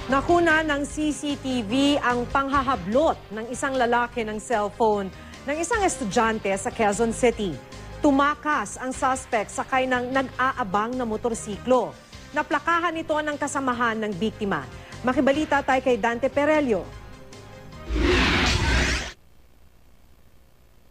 Nakuna ng CCTV ang panghahablot ng isang lalaki ng cellphone ng isang estudyante sa Quezon City. Tumakas ang suspect sakay ng nag-aabang na motorsiklo. Naplakahan ito ng kasamahan ng biktima. Makibalita tayo kay Dante Perelio.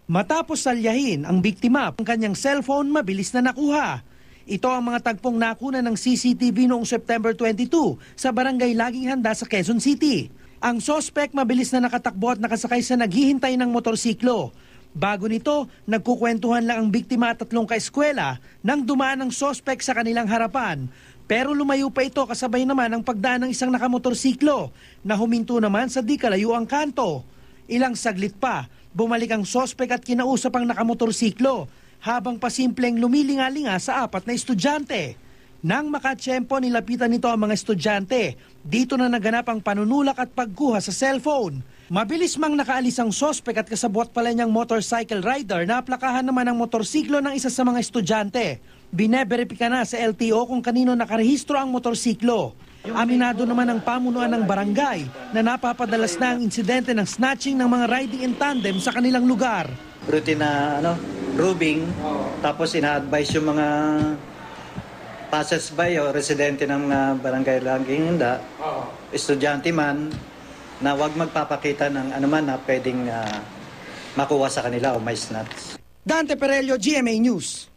Matapos salyahin ang biktima, ang kanyang cellphone mabilis na nakuha. Ito ang mga tagpong nakuna ng CCTV noong September 22 sa barangay Laging Handa sa Quezon City. Ang suspect mabilis na nakatakbo at nakasakay sa naghihintay ng motorsiklo. Bago nito, nagkukwentuhan lang ang biktima at 3 kaeskwela nang dumaan ang suspect sa kanilang harapan. Pero lumayo pa ito kasabay naman ang pagdaan ng isang nakamotorsiklo na huminto naman sa di kalayuang kanto. Ilang saglit pa, bumalik ang suspect at kinausap ang nakamotorsiklo habang pasimpleng lumilingalinga sa 4 na estudyante. Nang makatsyempo, nilapitan nito ang mga estudyante. Dito na naganap ang panunulak at pagkuha sa cellphone. Mabilis mang nakaalis ang suspect at kasabwat pala niyang motorcycle rider na aplakahan naman ang motorsiklo ng isa sa mga estudyante. Bineberipika na sa LTO kung kanino nakarehistro ang motorsiklo. Aminado naman ang pamunuan ng barangay na napapadalas na ang insidente ng snatching ng mga riding in tandem sa kanilang lugar. Routine na rubing, tapos ina-advise yung mga passers-by o residente ng mga barangay Laging Handa, estudyante man, na huwag magpapakita ng anuman na pwedeng makuha sa kanila o may snatch. Dante Perelio, GMA News.